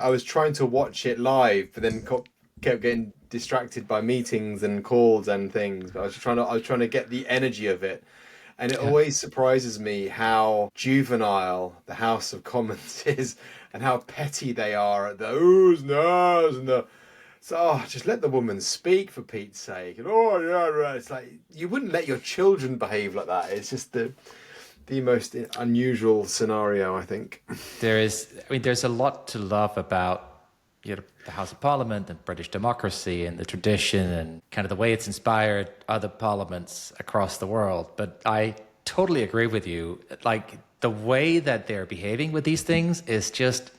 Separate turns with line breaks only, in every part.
I was trying to watch it live, but then kept getting distracted by meetings and calls and things. But I was trying to get the energy of it. And it
Yeah.
always surprises me how juvenile the House of Commons is and how petty they are at the oohs, no's, and the. So, just let the woman speak for Pete's sake. And oh, yeah, right. It's like you wouldn't let your children behave like that. It's just the most unusual scenario, I think.
There's a lot to love about the House of Parliament and British democracy and the tradition and kind of the way it's inspired other parliaments across the world. But I totally agree with you. Like the way that they're behaving with these things is just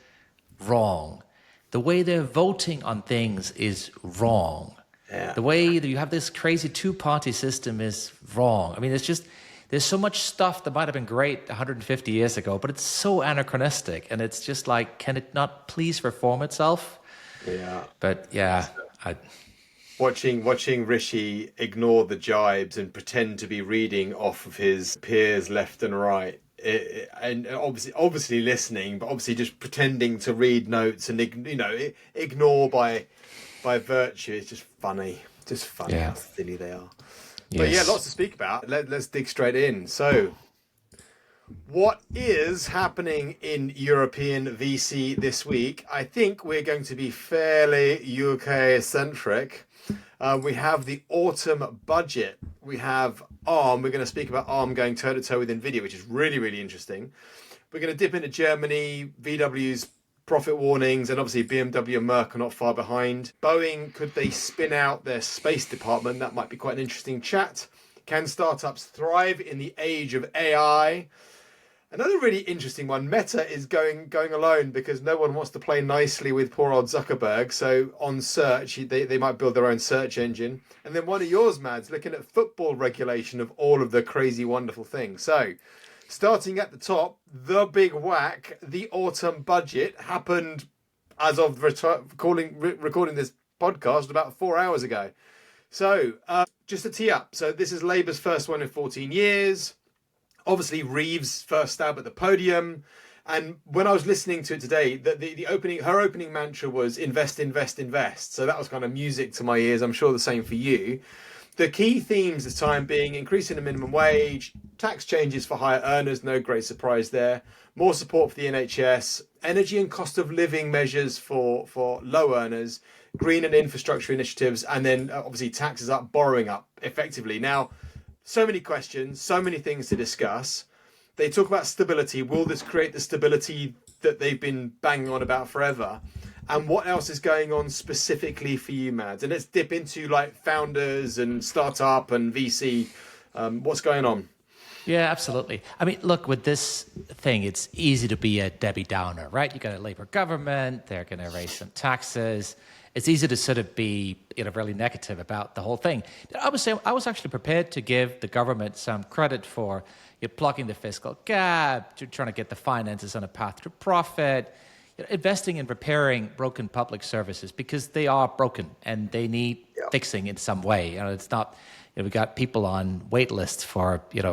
wrong. The way they're voting on things is wrong.
Yeah.
The way that you have this crazy two-party system is wrong. I mean, it's just there's so much stuff that might have been great 150 years ago, but it's so anachronistic, and it's just like, can it not please reform itself?
Yeah.
But yeah,
Watching Rishi ignore the jibes and pretend to be reading off of his peers left and right, and obviously listening, but obviously just pretending to read notes and ignore by virtue. It's just funny
yeah,
how silly they are. But yeah,
yes.
lots to speak about. Let's dig straight in. So, what is happening in European VC this week? I think we're going to be fairly UK centric. We have the autumn budget. We have ARM. We're going to speak about ARM going toe to toe with Nvidia, which is really, really interesting. We're going to dip into Germany, VW's profit warnings, and obviously BMW and Merck are not far behind. Boeing, could they spin out their space department? That might be quite an interesting chat. Can startups thrive in the age of AI? Another really interesting one, Meta is going alone because no one wants to play nicely with poor old Zuckerberg. So on search, they might build their own search engine. And then one of yours, Mads, looking at football regulation of all of the crazy, wonderful things. So starting at the top, the big whack, the autumn budget happened as of recording this podcast about 4 hours ago. So just to tee up, so this is Labour's first one in 14 years. Obviously, Reeves' first stab at the podium. And when I was listening to it today, her opening mantra was invest, invest, invest. So that was kind of music to my ears. I'm sure the same for you. The key themes this time being increasing the minimum wage, tax changes for higher earners, no great surprise there, more support for the NHS, energy and cost of living measures for low earners, green and infrastructure initiatives, and then obviously taxes up, borrowing up effectively. Now, so many questions, so many things to discuss. They talk about stability. Will this create the stability that they've been banging on about forever? And what else is going on specifically for you, Mads? And let's dip into like founders and startup and VC. What's going on?
Yeah, absolutely. I mean, look, with this thing, it's easy to be a Debbie Downer, right? You got a Labour government, they're going to raise some taxes. It's easy to sort of be, really negative about the whole thing. I was actually prepared to give the government some credit for plugging the fiscal gap, trying to get the finances on a path to profit, investing in repairing broken public services because they are broken and they need fixing in some way. It's not. We got people on wait lists for the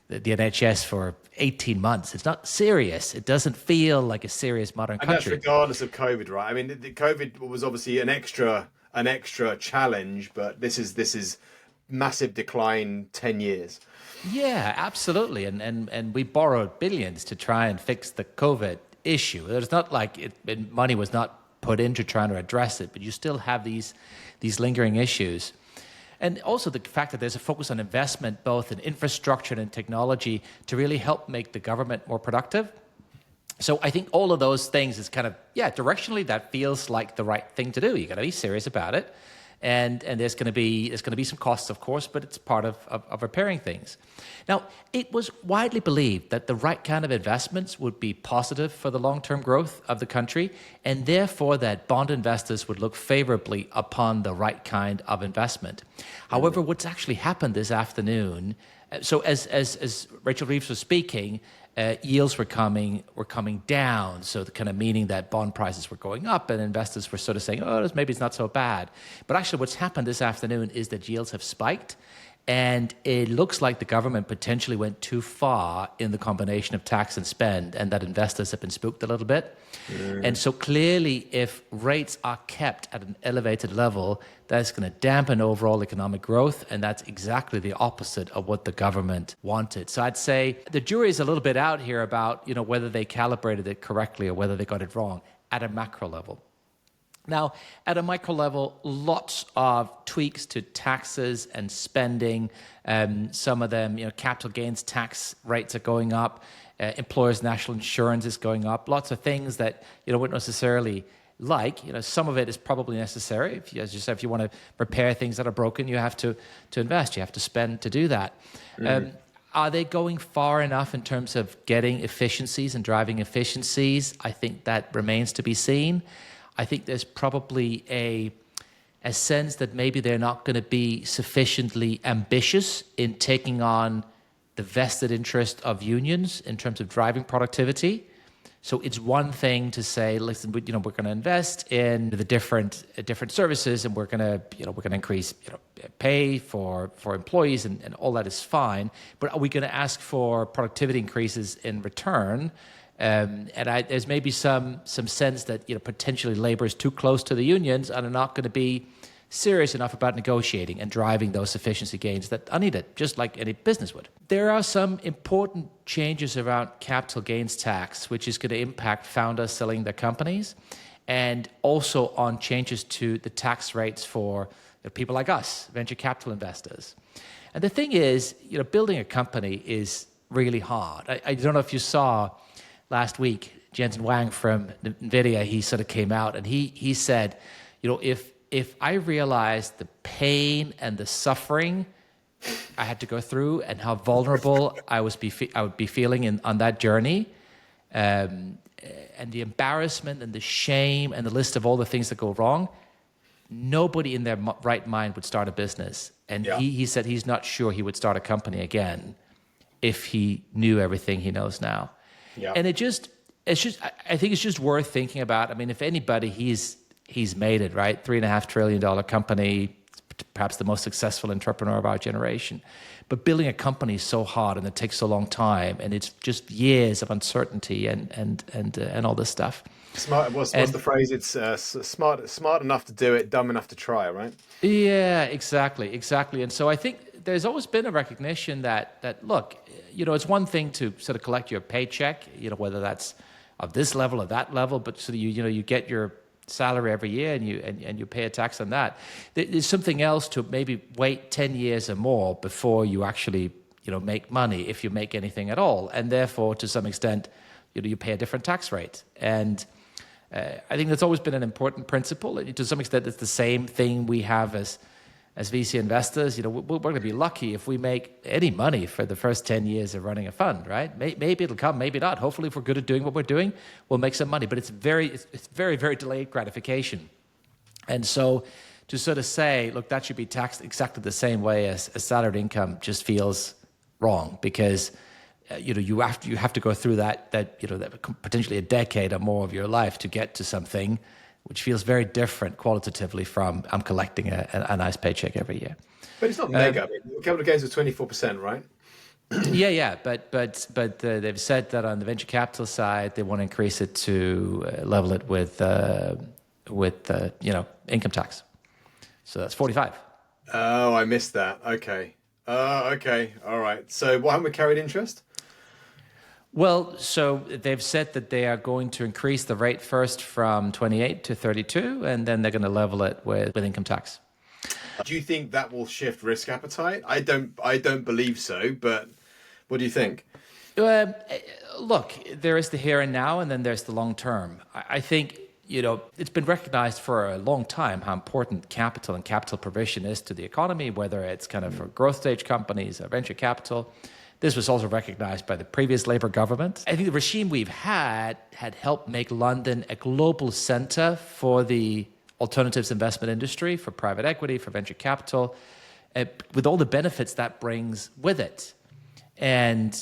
NHS for 18 months. It's not serious. It doesn't feel like a serious modern
And that's
country.
regardless of COVID, right? I mean, the COVID was obviously an extra challenge, but this is massive decline 10 years.
Yeah, absolutely. And we borrowed billions to try and fix the COVID issue. It's not like money was not put into trying to address it, but you still have these lingering issues. And also the fact that there's a focus on investment, both in infrastructure and in technology, to really help make the government more productive. So I think all of those things is kind of, directionally that feels like the right thing to do. You got to be serious about it. And there's going to be some costs, of course, but it's part of repairing things. Now, it was widely believed that the right kind of investments would be positive for the long-term growth of the country, and therefore that bond investors would look favorably upon the right kind of investment. However, what's actually happened this afternoon, so as Rachel Reeves was speaking, yields were coming down, so the kind of meaning that bond prices were going up and investors were sort of saying, maybe it's not so bad. But actually what's happened this afternoon is that yields have spiked And it looks like the government potentially went too far in the combination of tax and spend, and that investors have been spooked a little bit. And so clearly, if rates are kept at an elevated level, that's going to dampen overall economic growth, and that's exactly the opposite of what the government wanted. So I'd say the jury is a little bit out here about, whether they calibrated it correctly or whether they got it wrong at a macro level. Now, at a micro level, lots of tweaks to taxes and spending. Some of them, capital gains tax rates are going up. Employers' national insurance is going up. Lots of things that wouldn't necessarily like. Some of it is probably necessary. As you said, if you want to repair things that are broken, you have to invest. You have to spend to do that. Are they going far enough in terms of getting efficiencies and driving efficiencies? I think that remains to be seen. I think there's probably a sense that maybe they're not going to be sufficiently ambitious in taking on the vested interest of unions in terms of driving productivity. So it's one thing to say, listen, we're going to invest in the different services, and we're going to increase pay for employees, and all that is fine. But are we going to ask for productivity increases in return? There's maybe some sense that potentially labor is too close to the unions and are not going to be serious enough about negotiating and driving those efficiency gains that are needed, just like any business would. There are some important changes around capital gains tax, which is going to impact founders selling their companies, and also on changes to the tax rates for people like us, venture capital investors. And the thing is, building a company is really hard. I don't know if you saw last week, Jensen Huang from Nvidia, he sort of came out and he said, if I realized the pain and the suffering I had to go through and how vulnerable I would be feeling on that journey, and the embarrassment and the shame and the list of all the things that go wrong, nobody in their right mind would start a business. And he said he's not sure he would start a company again if he knew everything he knows now. Yeah. And I think it's just worth thinking about. I mean, if anybody, he's made it, right? $3.5 trillion company, perhaps the most successful entrepreneur of our generation. But building a company is so hard, and it takes so long time, and it's just years of uncertainty and all this stuff.
Smart. What's the phrase? It's smart enough to do it, dumb enough to try, right?
Yeah, exactly. And so I think there's always been a recognition that look, it's one thing to sort of collect your paycheck, whether that's of this level or that level, but so that you get your salary every year and you pay a tax on that. There's something else to maybe wait 10 years or more before you actually make money, if you make anything at all, and therefore to some extent you pay a different tax rate. And I think that's always been an important principle. To some extent, it's the same thing we have as VC investors. We're going to be lucky if we make any money for the first 10 years of running a fund, right? Maybe it'll come, maybe not. Hopefully, if we're good at doing what we're doing, we'll make some money. But it's very, very delayed gratification. And so to sort of say, look, that should be taxed exactly the same way as salaried income just feels wrong, because you have to go through that potentially a decade or more of your life to get to something which feels very different qualitatively from I'm collecting a nice paycheck every year.
But it's not mega. Capital gains was 24%, right?
Yeah. But they've said that on the venture capital side, they want to increase it to level it with income tax. So that's 45.
Oh, I missed that. Okay. Okay. All right. So what happened with carried interest?
Well, so they've said that they are going to increase the rate first from 28 to 32, and then they're going to level it with income tax.
Do you think that will shift risk appetite? I don't believe so, but what do you think?
Look, there is the here and now, and then there's the long term. I think, it's been recognized for a long time how important capital and capital provision is to the economy, whether it's kind of for growth stage companies or venture capital. This was also recognized by the previous Labour government. I think the regime we've had helped make London a global center for the alternatives investment industry, for private equity, for venture capital, with all the benefits that brings with it. And,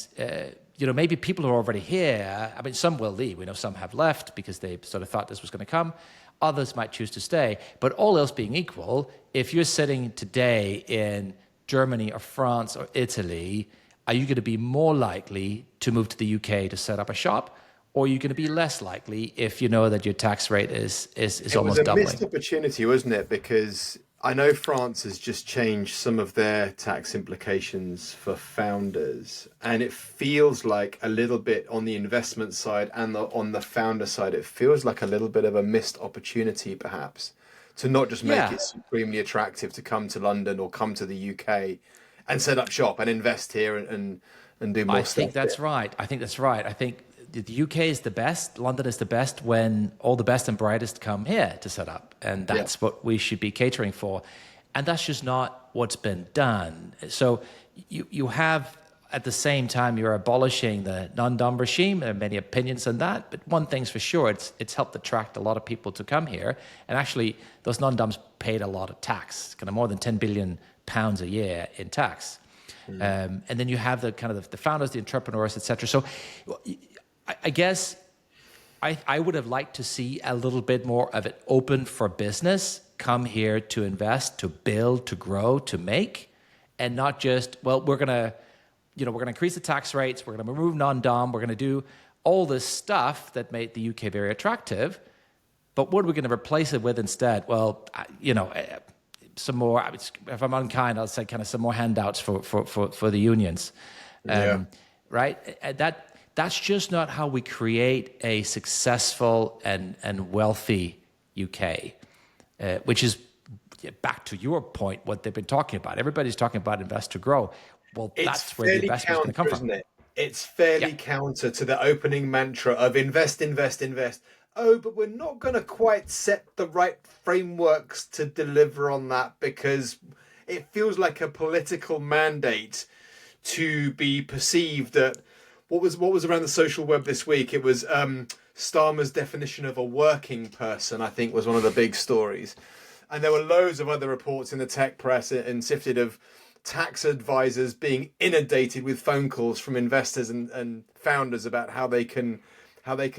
maybe people who are already here, I mean, some will leave. We know some have left because they sort of thought this was going to come. Others might choose to stay. But all else being equal, if you're sitting today in Germany or France or Italy, are you going to be more likely to move to the UK to set up a shop? Or are you going to be less likely if you know that your tax rate is
It was
almost
a missed
doubling?
opportunity, wasn't it? Because I know France has just changed some of their tax implications for founders, and it feels like a little bit on the investment side and on the founder side, it feels like a little bit of a missed opportunity, perhaps, to not just make
Yeah,
it supremely attractive to come to London or come to the UK and set up shop and invest here and do
I
more
think
stuff here.
that's right. I think that's right. I think the UK is the best. London is the best when all the best and brightest come here to set up. And
Yeah.
that's what we should be catering for. And that's just not what's been done. So you have, at the same time, you're abolishing the non-dom regime. There are many opinions on that. But one thing's for sure, it's helped attract a lot of people to come here. And actually, those non-doms paid a lot of tax, kind of more than 10 billion pounds a year in tax. And then you have the kind of the founders, the entrepreneurs, etc. So I guess I would have liked to see a little bit more of it open for business, come here to invest, to build, to grow, to make, and not just, well, we're going to increase the tax rates, we're going to remove non-dom, we're going to do all this stuff that made the UK very attractive, but what are we going to replace it with instead? Well, some more, if I'm unkind, I'll say kind of some more handouts for the unions.
Yeah.
Right? That's just not how we create a successful and wealthy UK, which is, back to your point, what they've been talking about. Everybody's talking about invest to grow. Well,
It's
that's where the
fairly
investment's going to come
counter,
from.
isn't it? It's fairly
Yeah.
counter to the opening mantra of invest, invest, invest. Oh, but we're not going to quite set the right frameworks to deliver on that because it feels like a political mandate to be perceived that what was around the social web this week? It was Starmer's definition of a working person, I think, was one of the big stories. And there were loads of other reports in the tech press and sifted of tax advisors being inundated with phone calls from investors and founders about how they can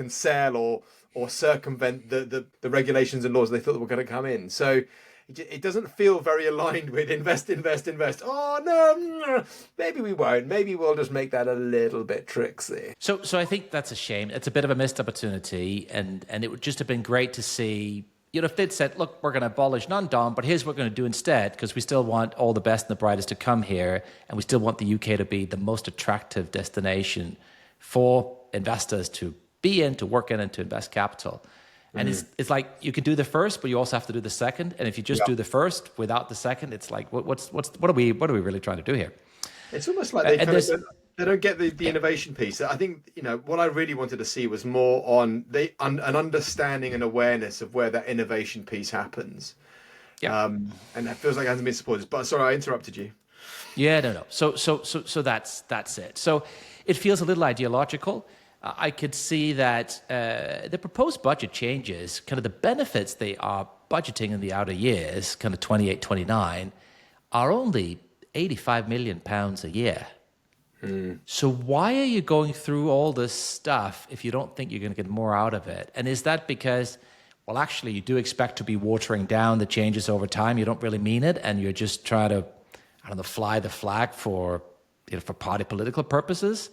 sell or circumvent the regulations and laws they thought were going to come in. So it doesn't feel very aligned with invest, invest, invest. Oh no, maybe we won't. Maybe we'll just make that a little bit tricksy.
So I think that's a shame. It's a bit of a missed opportunity, and it would just have been great to see, if they'd said, look, we're going to abolish non-dom, but here's what we're going to do instead, because we still want all the best and the brightest to come here, and we still want the UK to be the most attractive destination for investors to be in, to work in, and to invest capital. And it's like you could do the first, but you also have to do the second. And if you just do the first without the second, it's like, what are we really trying to do here?
It's almost like they don't get the
Yeah.
innovation piece. I think what I really wanted to see was more on an understanding and awareness of where that innovation piece happens.
Yeah.
And it feels like it hasn't been supported. But sorry, I interrupted you.
Yeah, no. So that's it. So it feels a little ideological. I could see that the proposed budget changes, kind of the benefits they are budgeting in the outer years, kind of 28, 29, are only 85 million pounds a year. So why are you going through all this stuff if you don't think you're going to get more out of it? And is that because, well, actually, you do expect to be watering down the changes over time, you don't really mean it, and you're just trying to, I don't know, fly the flag for party political purposes?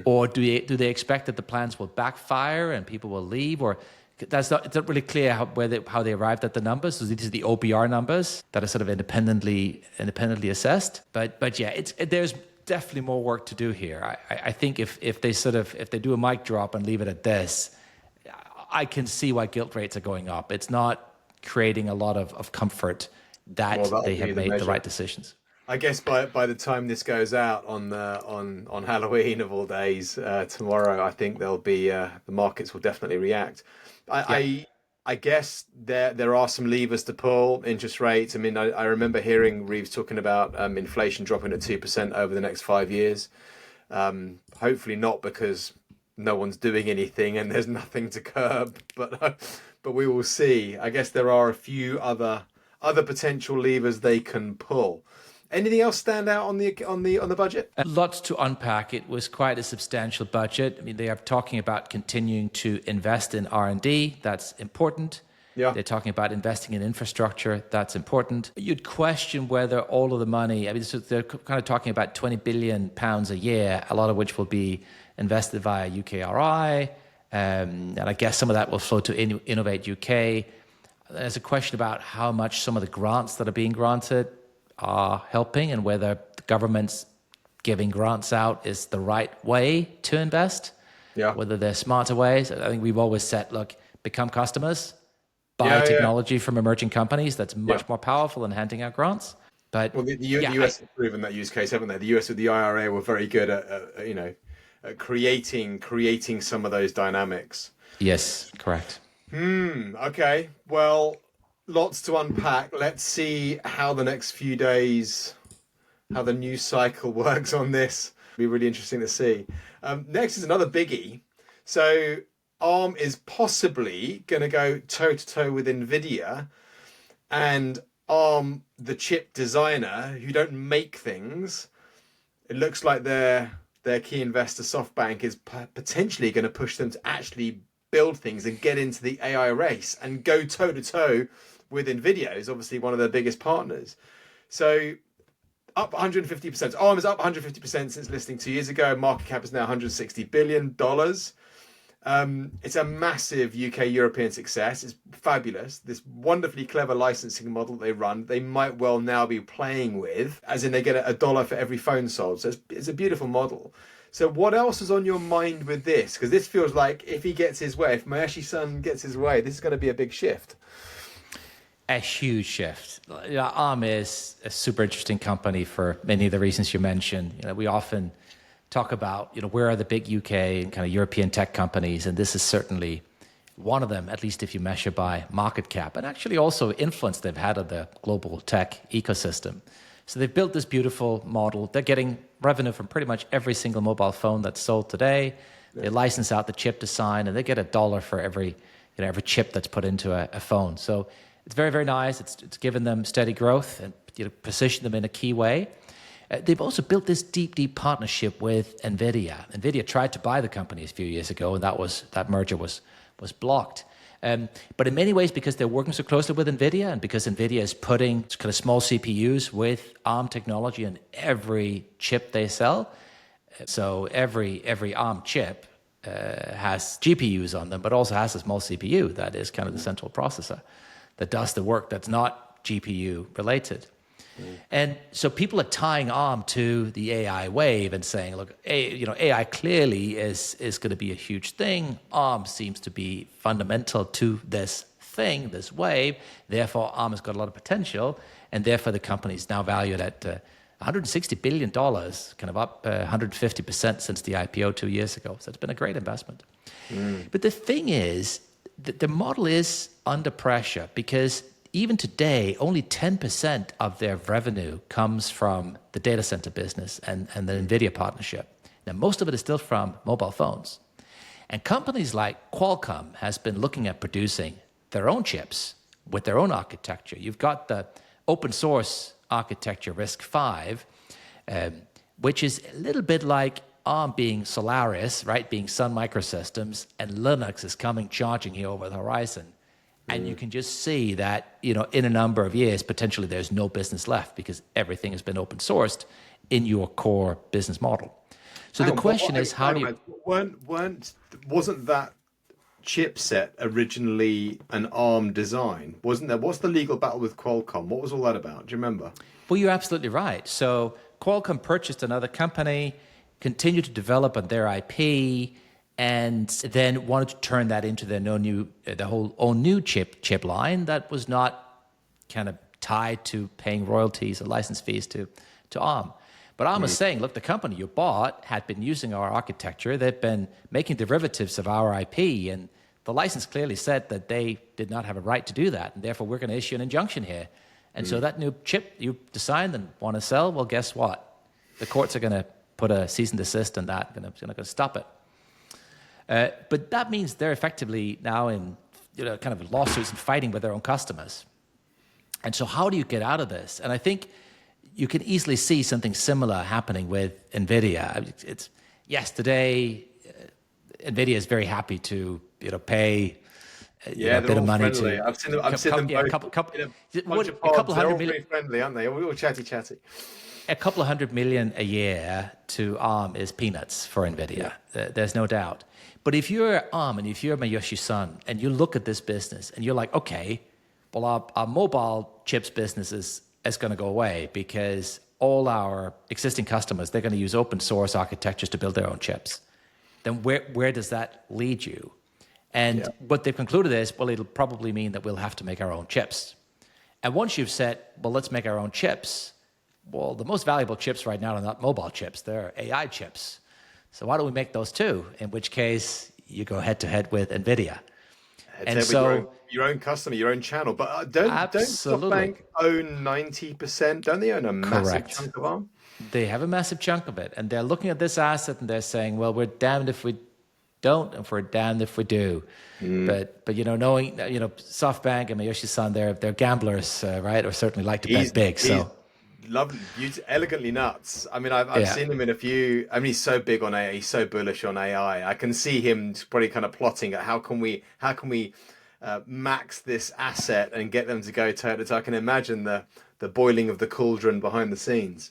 Or do they expect that the plans will backfire and people will leave? Or it's not really clear how they arrived at the numbers. So these are the OBR numbers that are sort of independently assessed. But yeah, there's definitely more work to do here. I think if they do a mic drop and leave it at this, I can see why guilt rates are going up. It's not creating a lot of comfort that
Well,
they
that'll
have
be the
made the
measure.
right decisions.
I guess by the time this goes out on Halloween of all days tomorrow, I think there'll be the markets will definitely react. I guess there are some levers to pull. Interest rates. I mean, I remember hearing Reeves talking about inflation dropping at 2% over the next 5 years. Hopefully not because no one's doing anything and there's nothing to curb, but we will see. I guess there are a few other potential levers they can pull. Anything else stand out on the budget?
Lots to unpack. It was quite a substantial budget. I mean, they are talking about continuing to invest in R&D. That's important.
Yeah.
They're talking about investing in infrastructure. That's important. You'd question whether all of the money, I mean, so they're kind of talking about £20 billion a year, a lot of which will be invested via UKRI. And I guess some of that will flow to Innovate UK. There's a question about how much some of the grants that are being granted are helping and whether the government's giving grants out is the right way to invest, whether there's smarter ways. I think we've always said, look, become customers, buy technology from emerging companies. That's much more powerful than handing out grants. But
well, the US have proven that use case, haven't they? The US with the IRA were very good at creating some of those dynamics.
Yes, correct.
Okay. Well, lots to unpack. Let's see how the next few days, how the news cycle works on this. It'll be really interesting to see. Next is another biggie. So ARM is possibly going to go toe-to-toe with Nvidia, and ARM, the chip designer who don't make things, it looks like their key investor SoftBank is potentially going to push them to actually build things and get into the AI race and go toe-to-toe with Nvidia, is obviously one of their biggest partners. So up 150%. ARM is up 150% since listing 2 years ago. Market cap is now $160 billion. It's a massive UK European success. It's fabulous. This wonderfully clever licensing model they run, they might well now be playing with, as in they get $1 for every phone sold. So it's a beautiful model. So what else is on your mind with this? Because this feels like if he gets his way, if Masayoshi-san gets his way, this is going to be a big shift.
A huge shift. ARM is a super interesting company for many of the reasons you mentioned. We often talk about, where are the big UK and kind of European tech companies, and this is certainly one of them, at least if you measure by market cap, and actually also influence they've had on the global tech ecosystem. So they've built this beautiful model. They're getting revenue from pretty much every single mobile phone that's sold today. They license out the chip design, and they get $1 for every chip that's put into a phone. So it's very, very nice. It's given them steady growth and positioned them in a key way. They've also built this deep, deep partnership with Nvidia. Nvidia tried to buy the company a few years ago, and that merger was blocked. But in many ways, because they're working so closely with Nvidia, and because Nvidia is putting kind of small CPUs with ARM technology in every chip they sell, so every ARM chip has GPUs on them, but also has a small CPU that is kind of the central processor that does the work that's not GPU related. And so people are tying ARM to the AI wave and saying, look, AI clearly is going to be a huge thing. ARM seems to be fundamental to this thing, this wave. Therefore, ARM has got a lot of potential. And therefore, the company is now valued at $160 billion, kind of up 150% since the IPO 2 years ago. So it's been a great investment. But the thing is, the model is under pressure because even today, only 10% of their revenue comes from the data center business and the Nvidia partnership. Now, most of it is still from mobile phones. And companies like Qualcomm has been looking at producing their own chips with their own architecture. You've got the open source architecture RISC-V, which is a little bit like ARM being Solaris, right, being Sun Microsystems, and Linux is coming charging here over the horizon. And you can just see that, in a number of years, potentially there's no business left because everything has been open sourced in your core business model. So the question is, how do you...
Wasn't that chipset originally an ARM design? Wasn't there? What's the legal battle with Qualcomm? What was all that about? Do you remember?
Well, you're absolutely right. So Qualcomm purchased another company, continued to develop on their IP, and then wanted to turn that into their own new chip line that was not kind of tied to paying royalties or license fees to ARM. But ARM was saying, look, the company you bought had been using our architecture. They've been making derivatives of our IP, and the license clearly said that they did not have a right to do that, and therefore we're going to issue an injunction here. And so that new chip you designed and want to sell, well, guess what? The courts are going to put a cease and desist on that, going to stop it. But that means they're effectively now in kind of lawsuits and fighting with their own customers. And so how do you get out of this? And I think you can easily see something similar happening with Nvidia. Today, Nvidia is very happy to pay
Yeah,
a
they're
bit of
all
money
friendly.
to,
I've seen them
yeah, a
both
couple,
in a bunch
what,
of
a couple
pods. They're
hundred
all
million,
pretty friendly, aren't they? All chatty, chatty.
a couple of 100 million a year to Arm is peanuts for Nvidia. There's no doubt. But if you're Arm and if you're Mayoshi Son and you look at this business and you're like, okay, well, our mobile chips business is going to go away because all our existing customers, they're going to use open source architectures to build their own chips. Then where does that lead you? And what they've concluded is, well, it'll probably mean that we'll have to make our own chips. And once you've said, well, let's make our own chips, well, the most valuable chips right now are not mobile chips, they're AI chips. So why don't we make those too? In which case, you go head to head with Nvidia. And so
Your own customer, your own channel. But don't
absolutely
SoftBank own 90%? Don't they own a massive
correct.
chunk of Arm?
They have a massive chunk of it, and they're looking at this asset and they're saying, well, we're damned if we don't, and we're damned if we do. But knowing SoftBank and Mayoshi Son, they're gamblers, right? Or certainly like to bet big. So
lovely, elegantly nuts. I mean, I've seen him in a few. I mean, he's so big on AI. He's so bullish on AI. I can see him probably kind of plotting at how can we max this asset and get them to go toe to toe. I can imagine the boiling of the cauldron behind the scenes.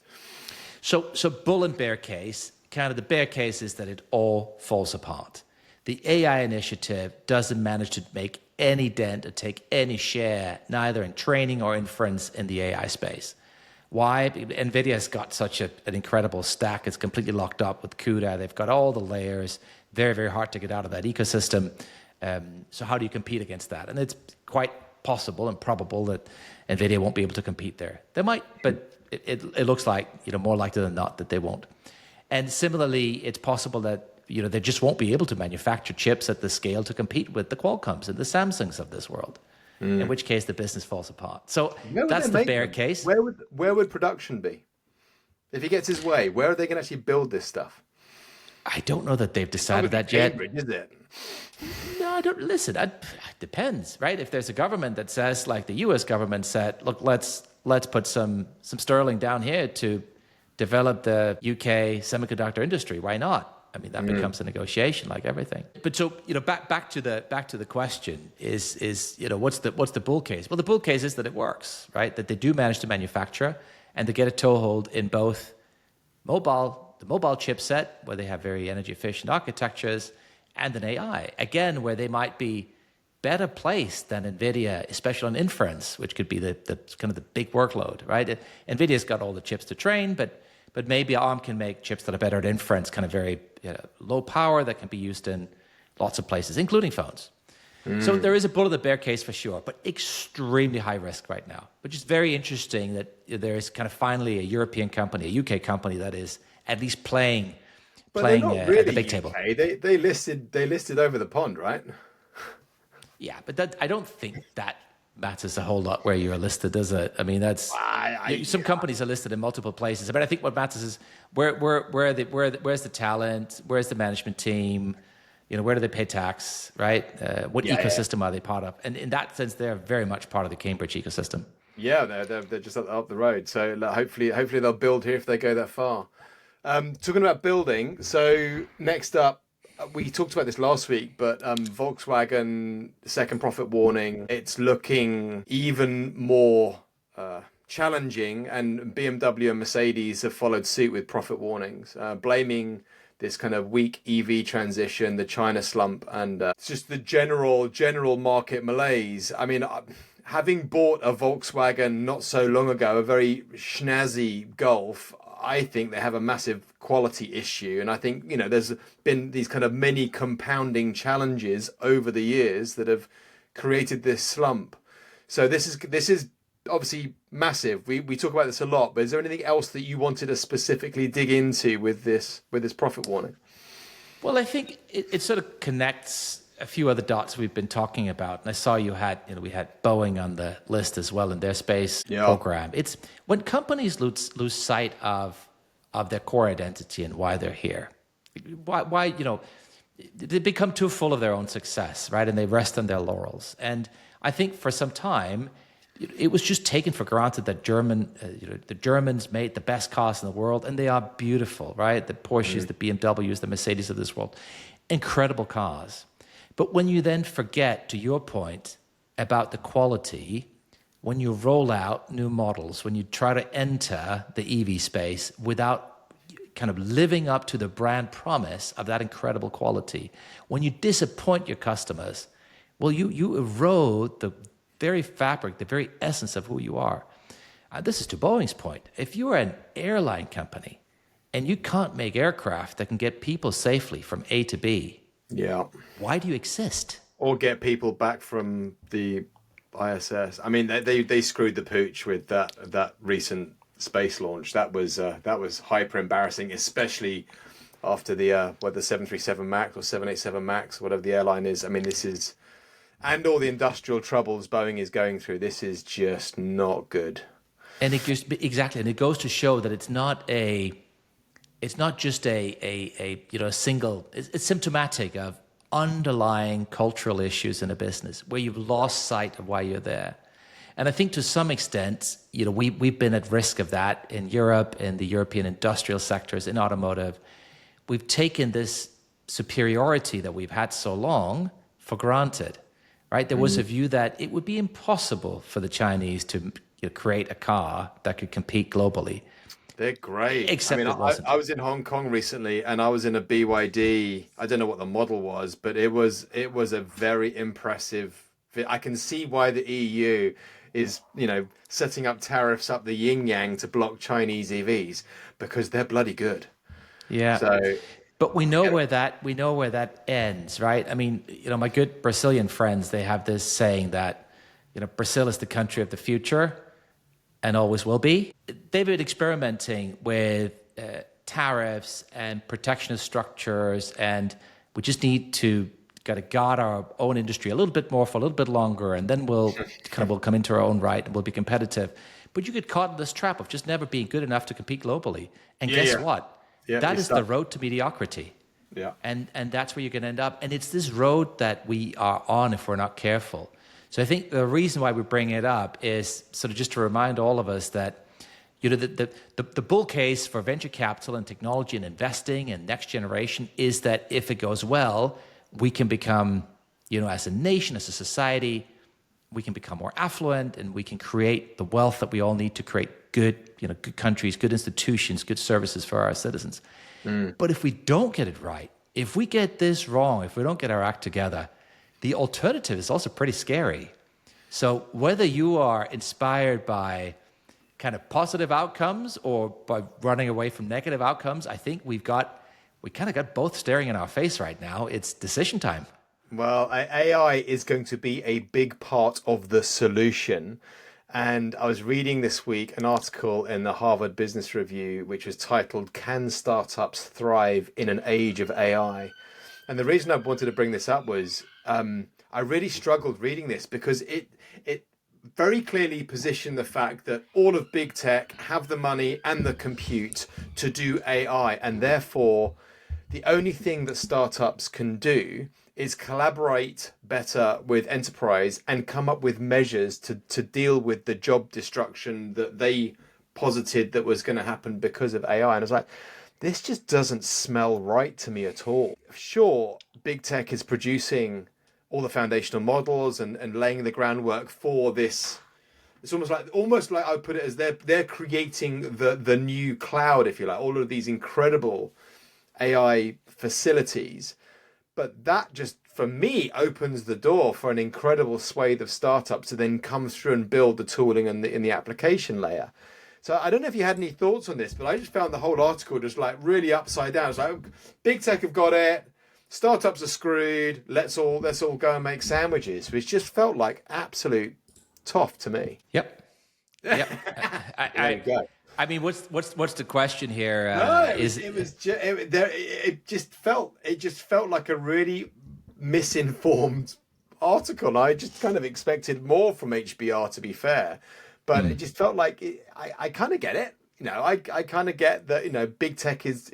So bull and bear case. Kind of the bear case is that it all falls apart. The AI initiative doesn't manage to make any dent or take any share, neither in training or inference in the AI space. Why? NVIDIA's got such an incredible stack. It's completely locked up with CUDA. They've got all the layers. Very, very hard to get out of that ecosystem. So how do you compete against that? And it's quite possible and probable that NVIDIA won't be able to compete there. They might, but it looks like more likely than not that they won't. And similarly, it's possible that they just won't be able to manufacture chips at the scale to compete with the Qualcomms and the Samsungs of this world. In which case the business falls apart. So that's the bear case.
Where would production be? If he gets his way, where are they going to actually build this stuff?
I don't know that they've decided that yet.
Cambridge, is it?
No, I don't. Listen, it depends, right? If there's a government that says, like the U.S. government said, look, let's put some sterling down here to develop the UK semiconductor industry. Why not? I mean, that becomes a negotiation, like everything. But so back to the question is what's the bull case? Well, the bull case is that it works, right? That they do manage to manufacture and to get a toehold in both the mobile chipset, where they have very energy efficient architectures, and an AI, again, where they might be better placed than NVIDIA, especially on inference, which could be the kind of the big workload, right? NVIDIA's got all the chips to train, but maybe ARM can make chips that are better at inference, kind of very low power that can be used in lots of places, including phones. So there is a bull of the bear case for sure, but extremely high risk right now, which is very interesting that there is kind of finally a European company, a UK company that is at least playing at the big table.
They listed over the pond, right?
Yeah, but I don't think that matters a whole lot where you're listed, does it? I mean, that's some companies are listed in multiple places, but I think what matters is where's the talent, where's the management team, where do they pay tax, right? What ecosystem are they part of? And in that sense, they're very much part of the Cambridge ecosystem.
Yeah, they're just up the road. So hopefully they'll build here if they go that far. Talking about building, so next up, we talked about this last week, but Volkswagen, second profit warning, it's looking even more challenging, and BMW and Mercedes have followed suit with profit warnings, blaming this kind of weak EV transition, the China slump, and just the general market malaise. I mean, having bought a Volkswagen not so long ago, a very snazzy Golf, I think they have a massive quality issue. And I think, there's been these kind of many compounding challenges over the years that have created this slump. So this is obviously massive. We talk about this a lot, but is there anything else that you wanted to specifically dig into with this profit warning?
Well, I think it sort of connects a few other dots we've been talking about. And I saw we had Boeing on the list as well in their space program. It's when companies lose sight of their core identity and why they're here. Why they become too full of their own success, right? And they rest on their laurels. And I think for some time, it was just taken for granted that the Germans made the best cars in the world, and they are beautiful, right? The Porsches, the BMWs, the Mercedes of this world, incredible cars. But when you then forget, to your point, about the quality, when you roll out new models, when you try to enter the EV space without kind of living up to the brand promise of that incredible quality, when you disappoint your customers, well, you erode the very fabric, the very essence of who you are. This is to Boeing's point. If you're an airline company and you can't make aircraft that can get people safely from A to B,
Yeah.
why do you exist?
Or get people back from the ISS. I mean, they screwed the pooch with that recent space launch. That was hyper embarrassing, especially after the 737 Max or 787 Max, whatever the airline is. I mean, this is, and all the industrial troubles Boeing is going through. This is just not good.
And it goes exactly, and it goes to show that it's not just a single. It's symptomatic of underlying cultural issues in a business where you've lost sight of why you're there. And I think to some extent, we've been at risk of that in Europe, in the European industrial sectors, in automotive. We've taken this superiority that we've had so long for granted, right? There was a view that it would be impossible for the Chinese to create a car that could compete globally.
They're great.
Except
I mean,
it wasn't.
I was in Hong Kong recently, and I was in a BYD. I don't know what the model was, but it was a very impressive. I can see why the EU is, setting up tariffs up the yin yang to block Chinese EVs because they're bloody good.
Yeah.
So,
but we know where that ends, right? I mean, my good Brazilian friends, they have this saying that, Brazil is the country of the future and always will be. They've been experimenting with tariffs and protectionist structures, and we just need to guard our own industry a little bit more for a little bit longer, and then we'll come into our own right and we'll be competitive. But you get caught in this trap of just never being good enough to compete globally. And guess what?
Yeah,
that is the road to mediocrity.
Yeah.
And that's where you're going to end up. And it's this road that we are on if we're not careful. So I think the reason why we bring it up is sort of just to remind all of us that the bull case for venture capital and technology and investing and next generation is that if it goes well, we can become, as a nation, as a society, we can become more affluent and we can create the wealth that we all need to create good countries, good institutions, good services for our citizens. But if we don't get it right, if we get this wrong, if we don't get our act together, the alternative is also pretty scary. So whether you are inspired by kind of positive outcomes or by running away from negative outcomes, I think we kind of got both staring in our face right now. It's decision time.
Well, AI is going to be a big part of the solution. And I was reading this week an article in the Harvard Business Review, which was titled, "Can Startups Thrive in an Age of AI?" And the reason I wanted to bring this up was I really struggled reading this because it very clearly positioned the fact that all of big tech have the money and the compute to do AI. And therefore, the only thing that startups can do is collaborate better with enterprise and come up with measures to deal with the job destruction that they posited that was going to happen because of AI. And I was like, this just doesn't smell right to me at all. Sure, big tech is producing all the foundational models and laying the groundwork for this. It's almost like I would put it as they're creating the new cloud, if you like, all of these incredible AI facilities. But that just, for me, opens the door for an incredible swathe of startups to then come through and build the tooling in the application layer. So I don't know if you had any thoughts on this, but I just found the whole article just like really upside down. It's like, big tech have got it, startups are screwed. Let's all go and make sandwiches, which just felt like absolute toff to me.
Yep.
There you go.
I mean, what's the question here?
It just felt like a really misinformed article. I just kind of expected more from HBR, to be fair, but it just felt like I kind of get it. I kind of get that, big tech is,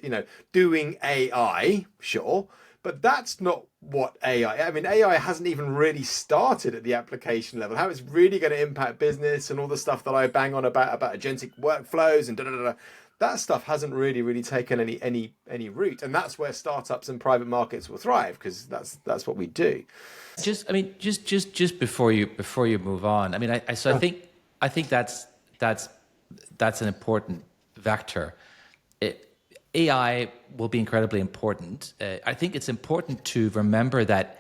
doing AI, sure, but that's not what AI. I mean, AI hasn't even really started at the application level. How it's really going to impact business and all the stuff that I bang on about agentic workflows and that stuff hasn't really taken any root, and that's where startups and private markets will thrive, because that's what we do.
Just before you move on, I mean, I think that's an important vector. AI will be incredibly important. I think it's important to remember that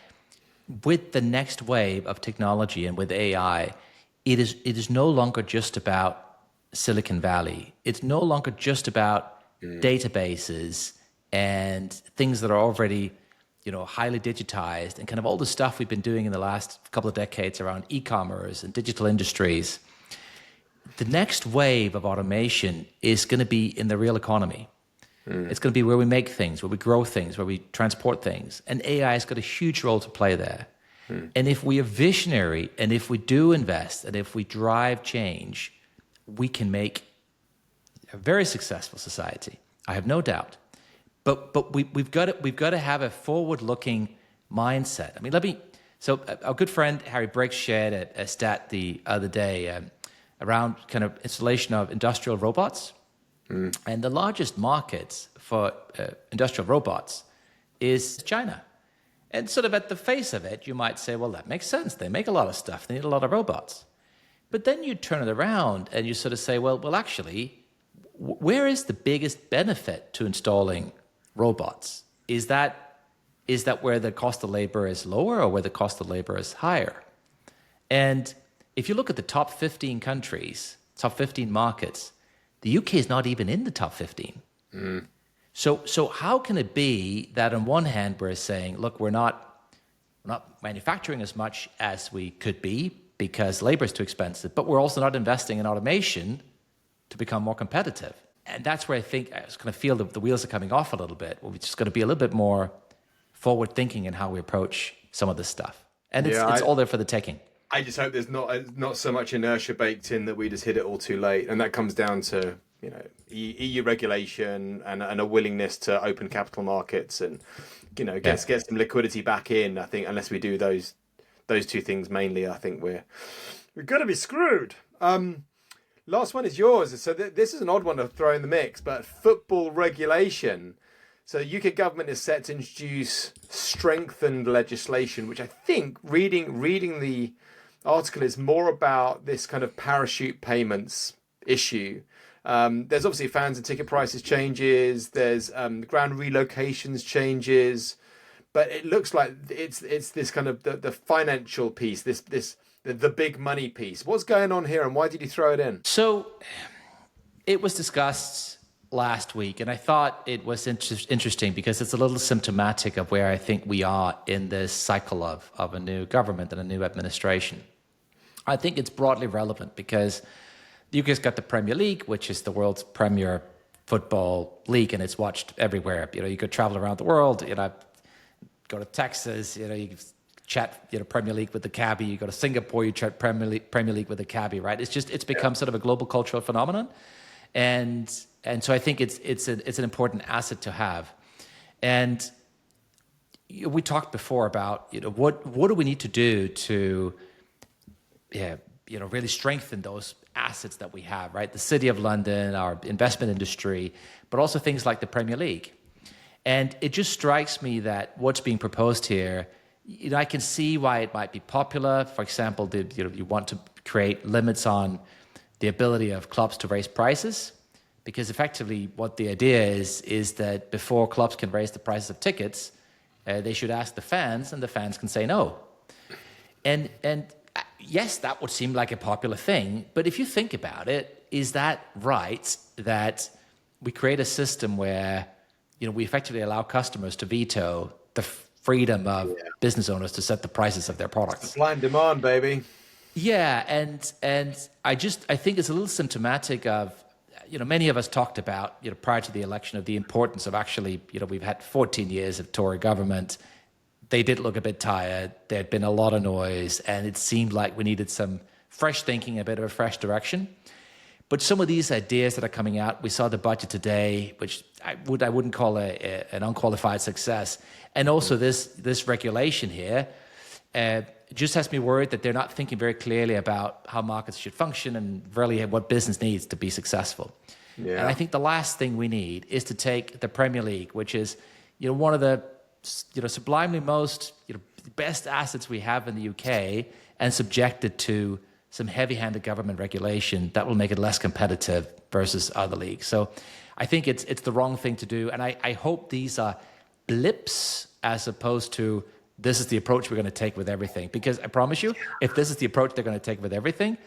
with the next wave of technology and with AI, it is no longer just about Silicon Valley. It's no longer just about databases and things that are already, highly digitized, and kind of all the stuff we've been doing in the last couple of decades around e-commerce and digital industries. The next wave of automation is going to be in the real economy. It's going to be where we make things, where we grow things, where we transport things. And AI has got a huge role to play there. And if we are visionary, and if we do invest, and if we drive change, we can make a very successful society. I have no doubt. But we've got to have a forward-looking mindset. I mean, so our good friend Harry Briggs shared a stat the other day around kind of installation of industrial robots. And the largest markets for industrial robots is China. And sort of at the face of it, you might say, well, that makes sense. They make a lot of stuff. They need a lot of robots. But then you turn it around and you sort of say, well, actually, where is the biggest benefit to installing robots? Is that where the cost of labor is lower or where the cost of labor is higher? And if you look at the top 15 countries, top 15 markets, the UK is not even in the top 15. So how can it be that on one hand we're saying, look, we're not manufacturing as much as we could be because labor is too expensive, but we're also not investing in automation to become more competitive? And that's where I think I was going to feel the wheels are coming off a little bit. We're just going to be a little bit more forward thinking in how we approach some of this stuff. And it's all there for the taking.
I just hope there's not so much inertia baked in that we just hit it all too late, and that comes down to EU regulation and a willingness to open capital markets and get some liquidity back in. I think unless we do those two things mainly, I think we're going to be screwed. Last one is yours. So this is an odd one to throw in the mix, but football regulation. So the UK government is set to introduce strengthened legislation, which I think reading the article is more about this kind of parachute payments issue. There's obviously fans and ticket prices changes. There's ground relocations changes, but it looks like it's this kind of the financial piece, the big money piece. What's going on here, and why did you throw it in?
So it was discussed last week, and I thought it was interesting because it's a little symptomatic of where I think we are in this cycle of a new government and a new administration. I think it's broadly relevant because the UK's got the Premier League, which is the world's premier football league, and it's watched everywhere. You could travel around the world, go to Texas, you chat, Premier League with the cabbie. You go to Singapore, you chat Premier League with the cabbie, right? It's become sort of a global cultural phenomenon. And so I think it's an important asset to have. And we talked before about what do we need to do to really strengthen those assets that we have, right? The City of London, our investment industry, but also things like the Premier League. And it just strikes me that what's being proposed here, I can see why it might be popular. For example, you want to create limits on the ability of clubs to raise prices, because effectively what the idea is that before clubs can raise the prices of tickets, they should ask the fans, and the fans can say no. And yes, that would seem like a popular thing, but if you think about it, is that right that we create a system where we effectively allow customers to veto the freedom of business owners to set the prices of their products?
Supply and demand, baby.
Yeah, and I think it's a little symptomatic of, many of us talked about, prior to the election, of the importance of actually, we've had 14 years of Tory government. They did look a bit tired. There had been a lot of noise, and it seemed like we needed some fresh thinking, a bit of a fresh direction. But some of these ideas that are coming out, we saw the budget today, which I wouldn't call an unqualified success. And also this regulation here just has me worried that they're not thinking very clearly about how markets should function and really what business needs to be successful.
Yeah.
And I think the last thing we need is to take the Premier League, which is, one of the, sublimely most, best assets we have in the UK, and subject it to some heavy-handed government regulation that will make it less competitive versus other leagues. So I think it's the wrong thing to do. And I hope these are blips as opposed to this is the approach we're going to take with everything. Because I promise you, if this is the approach they're going to take with everything,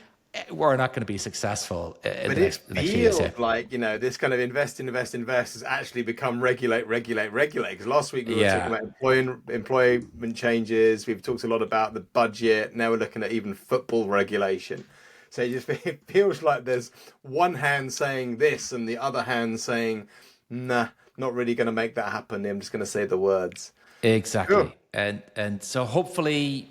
we're not going to be successful in the next few years.
Feels like, this kind of invest has actually become regulate. Because last week we were talking about employment changes. We've talked a lot about the budget. Now we're looking at even football regulation. So it feels like there's one hand saying this and the other hand saying, nah, not really going to make that happen. I'm just going to say the words.
Exactly.
Sure.
And so hopefully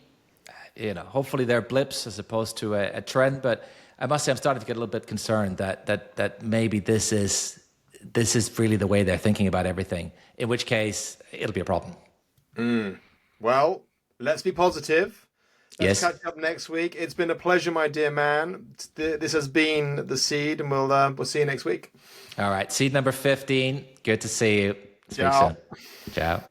they're blips as opposed to a trend. But I must say, I'm starting to get a little bit concerned that maybe this is really the way they're thinking about everything. In which case, it'll be a problem.
Well, let's be positive. Let's
Yes.
catch up next week. It's been a pleasure, my dear man. This has been The Seed, and we'll see you next week.
All right. Seed number 15. Good to see you. Speak
Ciao.
soon. Ciao.